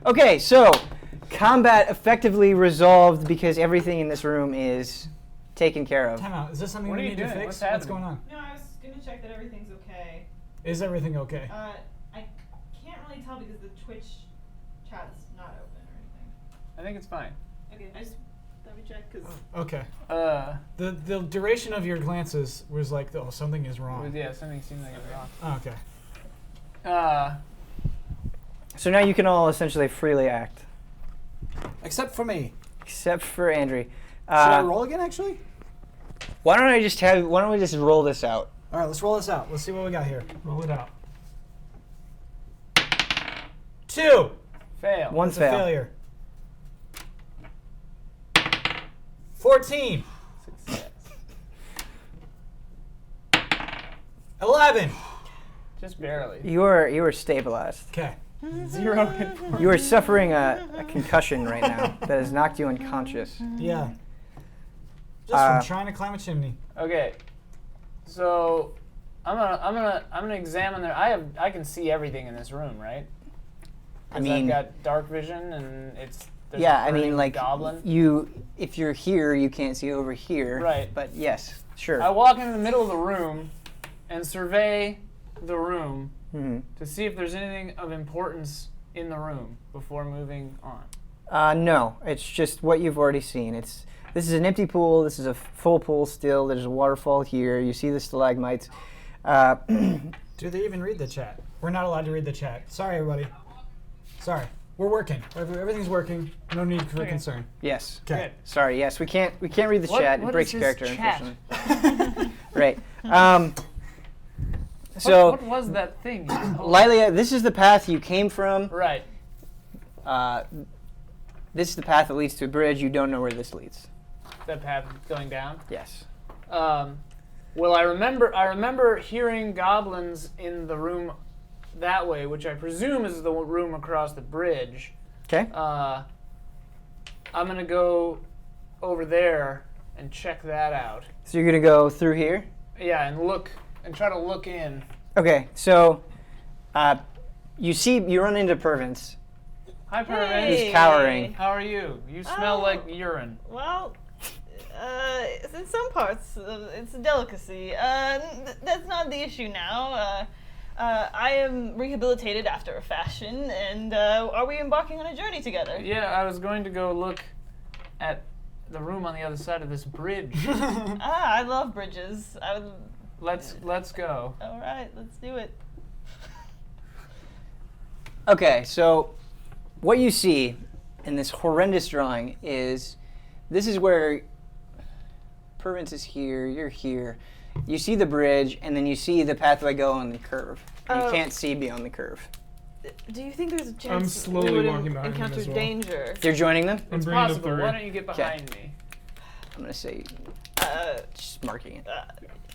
Okay, so combat effectively resolved because everything in this room is taken care of. Time out. Is this something What we are need you to doing? fix? What's What's going on? No, I was going to check that everything's okay. Is everything okay? I can't really tell because the Twitch chat's not open or anything. I think it's fine. Okay, I just let me check because. Okay. Uh, The duration of your glances was like, oh, something is wrong. yeah, something seems like it's wrong. Oh, okay. So now you can all essentially freely act. Except for me. Except for Andrew. Should I roll again, actually? Why don't we just roll this out? All right, let's roll this out. Let's see what we got here. Roll it out. 2. Fail. One That's a fail. failure. 14. Success. 11. Just barely. You are stabilized. Okay. 0 hit points. You are suffering a concussion right now that has knocked you unconscious. Yeah. Just from trying to climb a chimney. Okay. So I'm gonna examine there. I can see everything in this room, right? I mean, I've got dark vision and there's yeah, a I mean, burning like goblin. if you're here, you can't see over here. Right. But yes, sure. I walk into the middle of the room and survey the room to see if there's anything of importance in the room before moving on. No, it's just what you've already seen. This is an empty pool. This is a full pool still. There's a waterfall here. You see the stalagmites. Do they even read the chat? We're not allowed to read the chat. Sorry, everybody. Sorry. We're working. Everything's working. No need for concern. Yes. Okay. Sorry. Yes, we can't read the chat. It what breaks is this character, chat? unfortunately. Right. So, what was that thing? Lilia, this is the path you came from. Right. This is the path that leads to a bridge. You don't know where this leads. That path going down. Yes. Well, I remember hearing goblins in the room that way, which I presume is the room across the bridge. Okay. I'm gonna go over there and check that out. So you're gonna go through here. Yeah, and try to look in. Okay. So, you run into Pervins. Hi, Pervin. Hey. He's cowering. How are you? You smell like urine. Well, in some parts, it's a delicacy. That's not the issue now. I am rehabilitated after a fashion, and are we embarking on a journey together? Yeah, I was going to go look at the room on the other side of this bridge. I love bridges. Let's go. All right, let's do it. Okay. So, what you see in this horrendous drawing is this is where Pervins is here. You're here. You see the bridge, and then you see the pathway go on the curve. And you can't see beyond the curve. Do you think there's a I'm chance slowly we would walking behind him encounter as well. danger? You're joining them? I'm It's bringing the possible. third. Why don't you get behind me? I'm gonna say just marking it.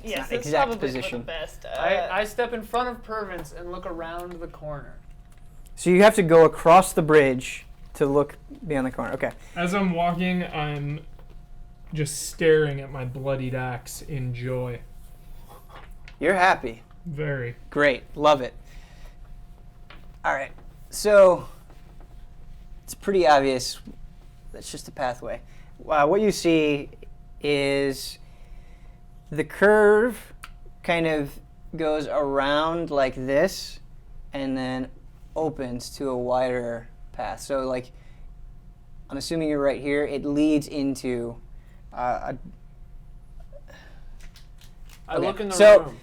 Yes, not it's exact probably position. for the best. I step in front of Pervins and look around the corner. So you have to go across the bridge to look beyond the corner. Okay. As I'm walking, I'm just staring at my bloodied axe in joy. You're happy. Very. Great. Love it. All right. So it's pretty obvious. That's just a pathway. What you see is the curve kind of goes around like this and then opens to a wider path. So, like, I'm assuming you're right here. It leads into I look in the So- room.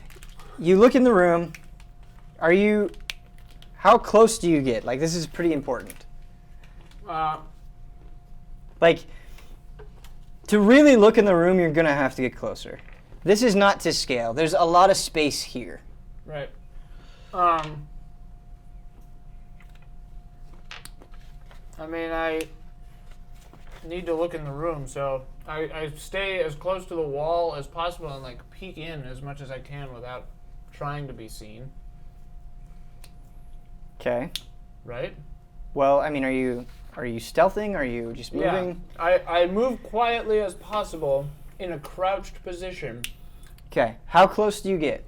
You look in the room. How close do you get? Like, this is pretty important. Like, to really look in the room, you're going to have to get closer. This is not to scale. There's a lot of space here. Right. I mean, I need to look in the room, so I stay as close to the wall as possible and, like, peek in as much as I can without trying to be seen. Okay. Right? Well, I mean, are you stealthing? Are you just moving? Yeah. I move quietly as possible in a crouched position. Okay. How close do you get?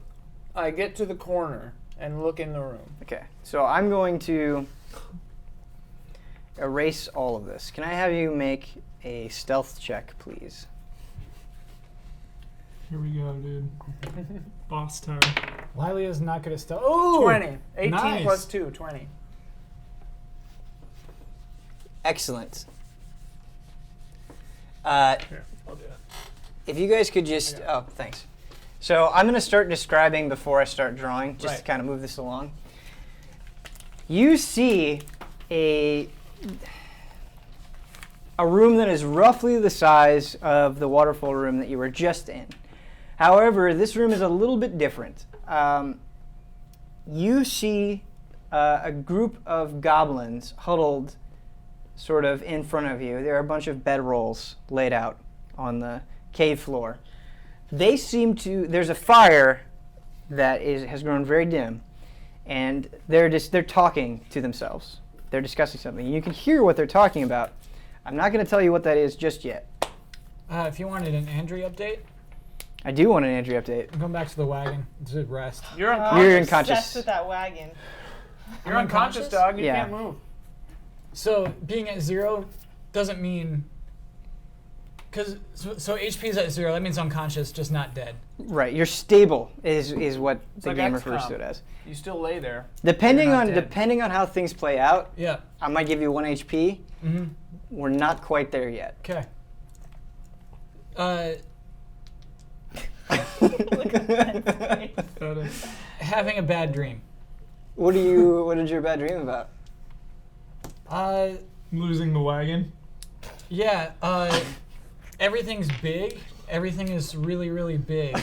I get to the corner and look in the room. Okay. So I'm going to erase all of this. Can I have you make a stealth check, please? Here we go, dude. Boss time. Lilea's not good at stealth. Oh, 20. 18 nice. plus 2, 20. Excellent. Here, I'll do it. If you guys could just... Oh, thanks. So I'm going to start describing before I start drawing, just to Right. kind of move this along. You see a room that is roughly the size of the waterfall room that you were just in. However, this room is a little bit different. You see a group of goblins huddled sort of in front of you. There are a bunch of bedrolls laid out on the cave floor. They seem to... There's a fire that has grown very dim, and they're talking to themselves. They're discussing something. You can hear what they're talking about. I'm not going to tell you what that is just yet. If you wanted an Andrew update, I do want an Andrew update. I'm going back to the wagon to rest. You're I'm unconscious. You're unconscious. obsessed with that wagon. You're unconscious, dog. You Yeah. can't move. So being at 0 doesn't mean... So HP is at 0, that means unconscious, just not dead. Right, you're stable is what the like game XCOM. refers to it as. You still lay there. Depending You're not on dead. depending on how things play out, Yeah. I might give you 1 HP. Mm-hmm. We're not quite there yet. Okay. Look at that face. That is. Having a bad dream. What did your bad dream about? Losing the wagon. Yeah, everything's big. Everything is really, really big.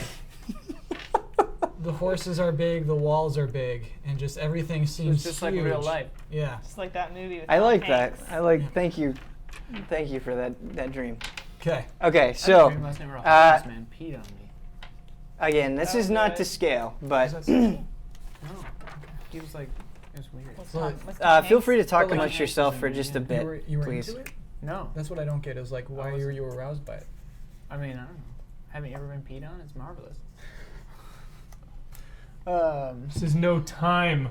The horses are big, the walls are big, and just everything seems It's just like huge. real life. Yeah. Just like that movie with I Tom like that. Hanks. I like. Thank you for that dream. Okay. Okay, so Last name wrong. uh, This man peed on me. again, this is not to scale, but No. He was like, it was weird. What's Well, Tom- what's Tom feel Hanks? free to talk But like- amongst yourself for just a bit, You were please. into it? No. That's what I don't get. Is like why was- were you aroused by it? I mean, I don't know. Haven't you ever been peed on? It's marvelous. This is no time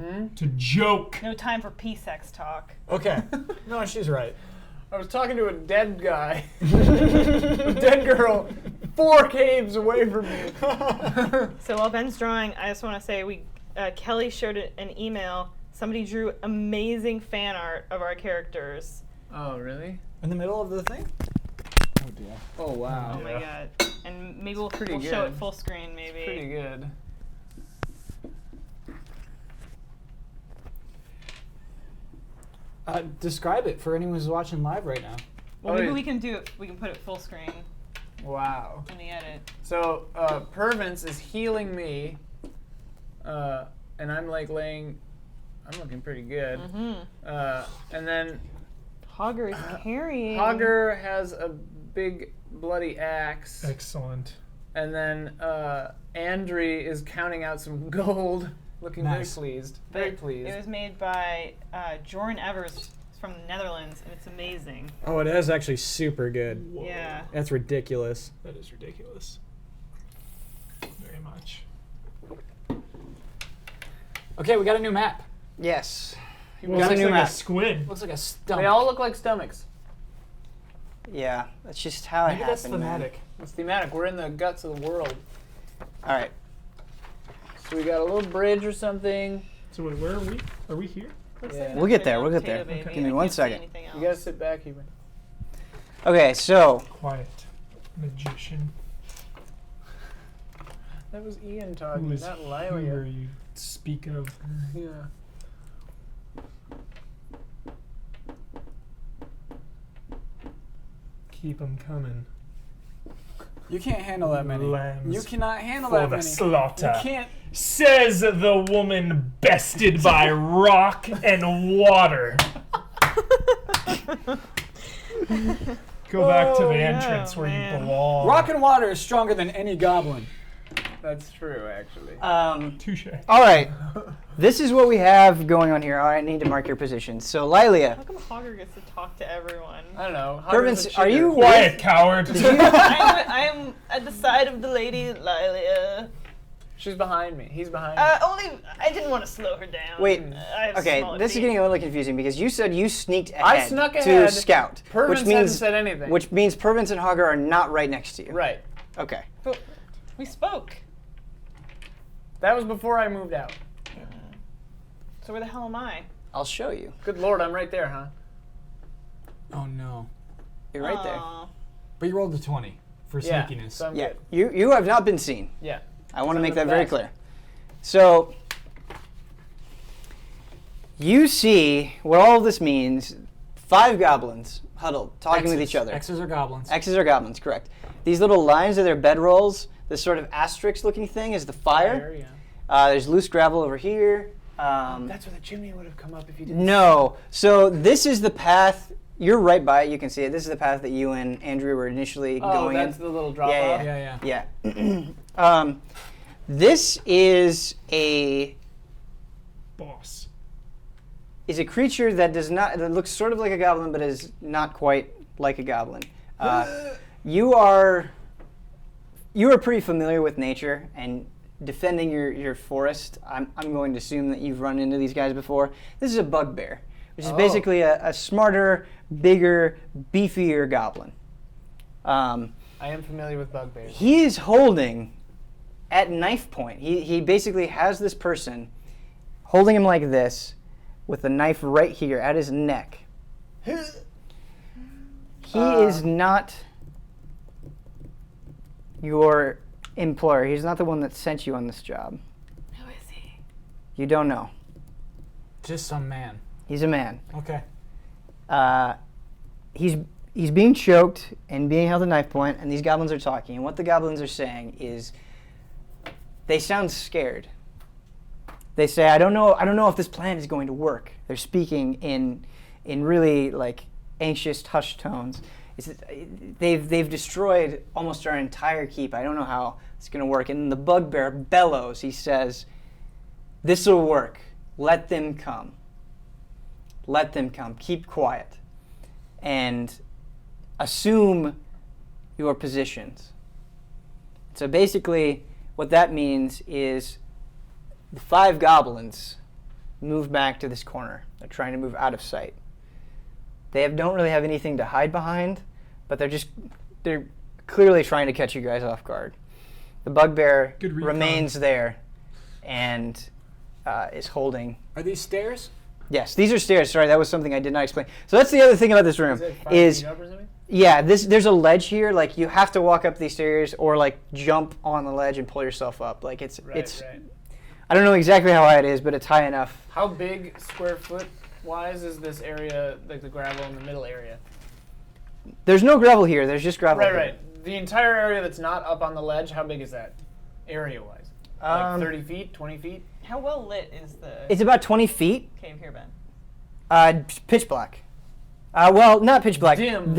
to joke. No time for P-sex talk. Okay. No, she's right. I was talking to a dead guy. A dead girl 4 caves away from me. So while Ben's drawing, I just want to say Kelly shared an email. Somebody drew amazing fan art of our characters. Oh, really? In the middle of the thing? Oh, dear. Oh, wow. Oh my god! And maybe we'll pretty show it good. full screen. Maybe. Pretty good. Describe it for anyone who's watching live right now. Well, Oh, maybe yeah. we can do it. We can put it full screen Wow. in the edit. So, Pervance is healing me, and I'm like I'm looking pretty good. And then Hogger is carrying. Hogger has a big bloody axe, Excellent. and then Andri is counting out some gold, looking Nice. very pleased. But Very pleased. It was made by Jorn Evers from the Netherlands, and it's amazing. Oh, it is actually super good. Whoa. Yeah. That's ridiculous. That is ridiculous. Very much. Okay, we got a new map. Yes. Well, got a looks new like map. a squid. Looks like a stump. They all look like stomachs. Yeah, that's just how Maybe it that's happened. man. thematic. It's thematic. We're in the guts of the world. All right. So we got a little bridge or something. So wait, where are we? Are we here? Looks Yeah. like We'll get mashed there, we'll get potato there. baby. Give me I one can't see second. anything You else. gotta sit back, Human. Okay, so Quiet. Magician. That was Ian Who talking, is not here Lilia. you speak of? Yeah. Keep 'em coming. You can't handle that many. Lambs You cannot handle for that the many. slaughter. You can't. Says the woman bested by rock and water. Go back to the entrance where man. you belong. Rock and water is stronger than any goblin. That's true, actually. Touche. all right. This is what we have going on here. All right, I need to mark your position. So, Lilia, How come Hogger gets to talk to everyone? I don't know. Pervance, Hogger's a are cheater. you Quiet, coward. I am at the side of the lady Lilia. She's behind me. He's behind me. Only I didn't want to slow her down. Wait. I have Okay, smaller this is feet. getting a little confusing because you said you sneaked ahead I snuck to ahead. scout, Pervins which hasn't means said anything. Which means Pervins and Hogger are not right next to you. Right. Okay. But we spoke. That was before I moved out. So where the hell am I? I'll show you. Good lord, I'm right there, huh? Oh no. You're right there. Aw. But you rolled a 20 for Yeah. sneakiness. So I'm Yeah. good. You have not been seen. Yeah. I want to So make the that very best. clear. So you see what all of this means. 5 goblins huddled, talking with each other. X's are goblins. X's are goblins, correct. These little lines are their bedrolls. This sort of asterisk-looking thing is the fire. There, yeah. There's loose gravel over here. That's where the chimney would have come up if you didn't. No. So this is the path. You're right by it. You can see it. This is the path that you and Andrew were initially Oh, going that's in. the little drop Yeah, off. Yeah. Yeah. This is a Boss. creature that that looks sort of like a goblin, but is not quite like a goblin. You are pretty familiar with nature and defending your forest. I'm going to assume that you've run into these guys before. This is a bugbear, which is Oh. basically a smarter, bigger, beefier goblin. I am familiar with bugbears. He is holding at knife point. He basically has this person holding him like this with the knife right here at his neck. He is not your employer. He's not the one that sent you on this job. Who is he? You don't know. Just some man. He's a man. Okay. He's being choked and being held at knife point, and these goblins are talking. And what the goblins are saying is, they sound scared. They say, I don't know if this plan is going to work. They're speaking in really like anxious, hushed tones. They've destroyed almost our entire keep. I don't know how it's going to work. And the bugbear bellows. He says, this will work. Let them come. Let them come. Keep quiet. And assume your positions. So basically, what that means is the 5 goblins move back to this corner. They're trying to move out of sight. They don't really have anything to hide behind, but they're clearly trying to catch you guys off guard. The bugbear Good recon. remains there and is holding. Are these stairs? Yes, these are stairs. Sorry, that was something I did not explain. So that's the other thing about this room Is it 5 is feet up or something? yeah, there's a ledge here. Like you have to walk up these stairs or like jump on the ledge and pull yourself up. Like it's Right. I don't know exactly how high it is, but it's high enough. How big square foot wise is this area, like the gravel in the middle area? There's no gravel here. There's just gravel. Right, here. right. The entire area that's not up on the ledge, how big is that, area-wise? Like 30 feet, 20 feet? How well lit is the It's about 20 feet. cave here, Ben? Pitch black. Well, not pitch black. Dim.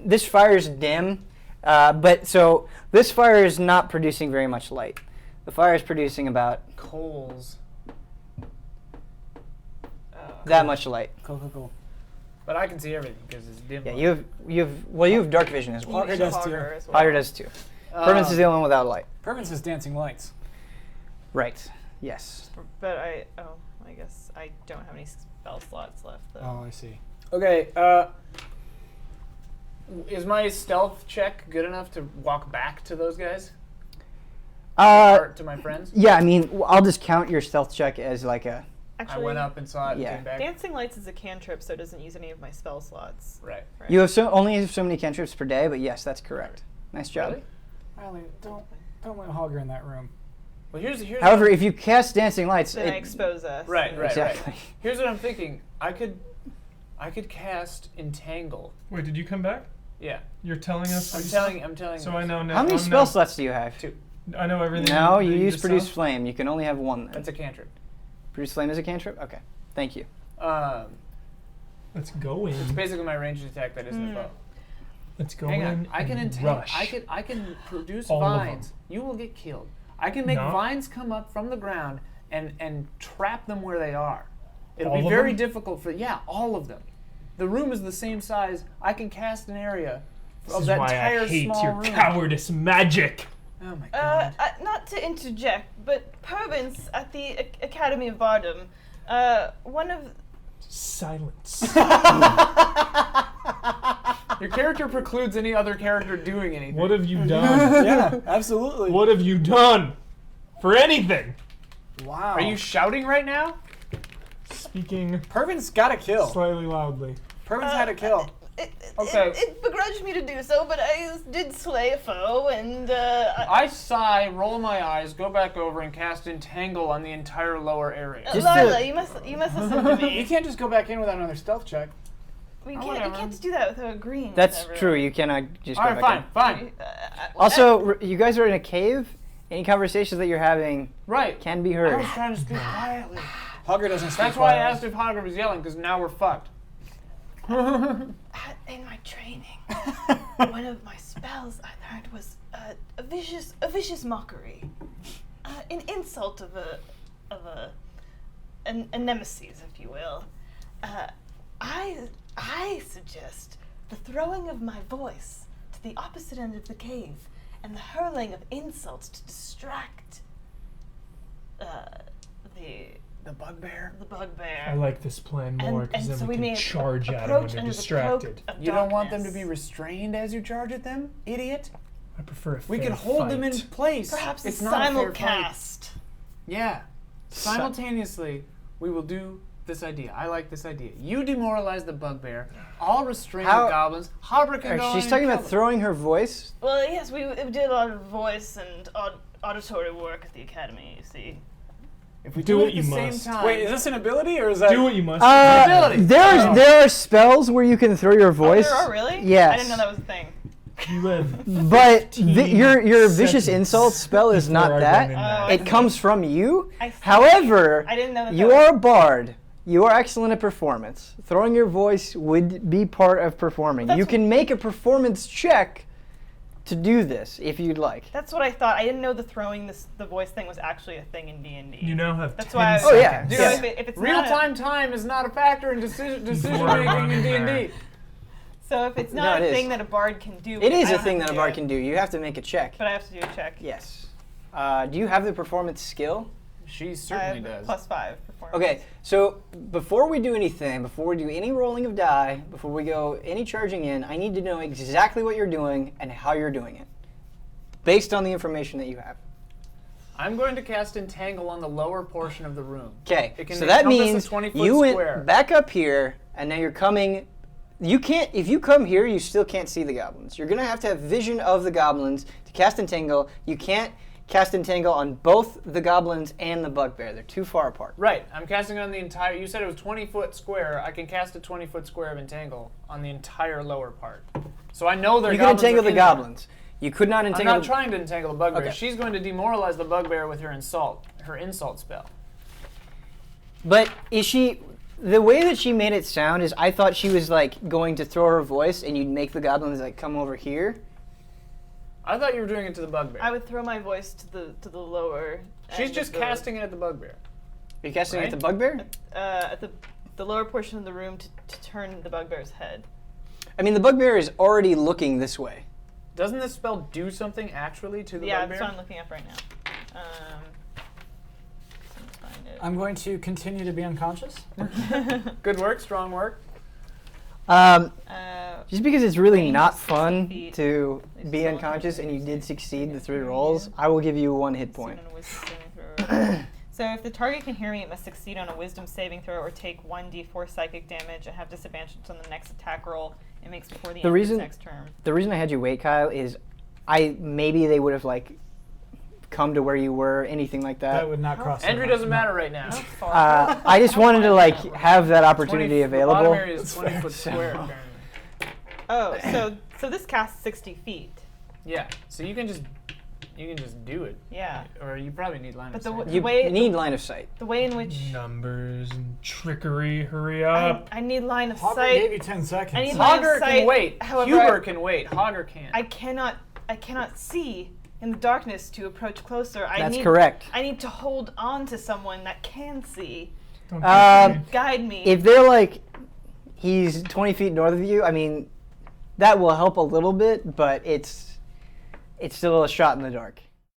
This fire is dim, but so this fire is not producing very much light. The fire is producing about Coals. that much light. Cool. But I can see everything because it's dim. Yeah, you have dark vision as well. Hogger does too. Hogger as well. Fire does too. Permanence is the only one without light. Permanence is dancing lights. Right. Yes. But I guess I don't have any spell slots left though. Oh, I see. Okay, is my stealth check good enough to walk back to those guys? Or to my friends? Yeah. I mean, I'll just count your stealth check as like a. I went up and saw it Yeah. and came back. Dancing lights is a cantrip, so it doesn't use any of my spell slots. Right. Right. You have only so many cantrips per day, but yes, that's correct. Nice job. Really? Riley, don't let Hogger in that room. Well, here's However, if you cast dancing lights, Then I expose us. Right. exactly. Here's what I'm thinking. I could cast Entangle. Wait, did you come back? Yeah. You're telling us? I'm what you telling. said? So I know now. How many I'm spell now- slots do you have? 2. I know everything. No, that you use just produce said. flame. You can only have one. Then. That's a cantrip. Produce flame is a cantrip. Okay, thank you. Let's go It's in. basically my ranged attack that isn't a bow. Let's go Hang in. on. I can and entangle. rush. I can produce All of vines. them. You will get killed. I can make No. vines come up from the ground and trap them where they are. It'll All be of very them? difficult for all of them. The room is the same size. I can cast an area This of is that why entire I hate small your room. cowardice magic. Oh my god. Not to interject, but Pervins at the Academy of Bardom, one of Silence. Your character precludes any other character doing anything. What have you done? Yeah, absolutely. What have you done? For anything? Wow. Are you shouting right now? Speaking Pervin's got a kill. slightly loudly. Pervin's had a kill. Okay. It begrudged me to do so, but I did slay a foe, and I sigh, roll my eyes, go back over, and cast Entangle on the entire lower area. Just Lila, to- you must listen to me. You can't just go back in without another stealth check. We Oh, can't. whatever. You can't just do that without agreeing. with That's everyone. true. You cannot just go Alright, back fine, in. fine. Also, you guys are in a cave. Any conversations that you're having Right. can be I heard. was trying to speak quietly. Hugger doesn't speak That's why I quietly. asked if Hogger was yelling, because now we're fucked. In my training, one of my spells I learned was a vicious mockery, an insult of a nemesis, if you will. I suggest the throwing of my voice to the opposite end of the cave and the hurling of insults to distract The bugbear? the bugbear. I like this plan more And- because and then so we we can may charge at him when approach they're under the cloak distracted. of You don't want them to darkness. be restrained as you charge at them, idiot? I prefer a We fair can hold them in fight. place. Perhaps it's a not a fair fight. simulcast. Yeah. Simultaneously, we will do this idea. I like this idea. You demoralize the bugbear. I'll restrain How- the goblins. Harbor can go She's in talking and about kill them. throwing her voice. Well, yes, we did a lot of voice and auditory work at the academy, you see. If we Do do, what it you at the same must. time. Wait, is this an ability or is that? Do what you must. Ability. There are spells where you can throw your voice. Oh, there are really? Yes. I didn't know that was a thing. You have But 15 your vicious seconds insult spell is before not I that. run in Oh, there. It comes from you. I see. However, I didn't know that. you are a bard. You are excellent at performance. Throwing your voice would be part of performing. That's You wh- can make a performance check to do this if you'd like. That's what I thought. I didn't know the throwing the voice thing was actually a thing in D&D. You now have That's 10 why I- seconds. Oh, yeah. Dude, Yeah. If it's Real not time time is not a factor in decision Before I run making in in there. D&D. So if it's No, not it a is. thing that a bard can do, It is I a don't thing have that to a do bard it. can do. You have to make a check. But I have to do a check. Yes. Do you have the performance skill? She I certainly have does. +5 performance. Okay, so before we do anything, before we do any rolling of die, before we go any charging in, I need to know exactly what you're doing and how you're doing it, based on the information that you have. I'm going to cast Entangle on the lower portion of the room. Okay, It can so that encompass a means 20-foot you went square. back up here, and now you're coming. You can't. If you come here, you still can't see the goblins. You're gonna have to have vision of the goblins to cast Entangle. You can't cast Entangle on both the goblins and the bugbear. They're too far apart. Right, I'm casting on the entire. You said it was 20-foot square. I can cast a 20-foot square of Entangle on the entire lower part. So I know they're You can goblins entangle are the in there. goblins. You could not I'm entangle. not trying to entangle the bugbear. Okay. She's going to demoralize the bugbear with her insult spell. But is she? The way that she made it sound is, I thought she was like going to throw her voice, and you'd make the goblins like come over here. I thought you were doing it to the bugbear. I would throw my voice to the lower. She's end just of the- casting it at the bugbear. Are you casting it at Right. the bugbear? at the lower portion of the room to turn the bugbear's head. I mean, the bugbear is already looking this way. Doesn't this spell do something actually to the Yeah, bugbear? that's what I'm looking up right now. Let's find it. I'm going to continue to be unconscious. Good work, strong work. Just because it's really Range not is 60 fun feet. to It's be still unconscious and you did unconscious. succeed the 3 Yeah. rolls, I will give you 1 hit point. Succeed on a wisdom saving throw. So if the target can hear me, it must succeed on a wisdom saving throw or take 1d4 psychic damage and have disadvantage on the next attack roll it makes before the end of its next turn. The reason I had you wait, Kyle, is maybe they would have like come to where you were, anything like That that. would not cross. my Andrew mind. doesn't matter right now. How far? I just wanted to like have that opportunity 20 available. The bottom area is 20 foot square. apparently. Oh, so this casts 60 feet. Yeah, so you can just do it, Yeah. or you probably need line But of the sight. w- You way- need line of sight. The way in which Numbers and trickery. Hurry up. I need line of Hogger sight. gave you 10 seconds. I need line of Hogger sight. can wait. However, Huber can wait. Hogger can't. I cannot see in the darkness to approach closer. That's correct. I need to hold on to someone that can see. Don't Guide me. If they're like, he's 20 feet north of you, I mean, that will help a little bit, but it's still a shot in the dark.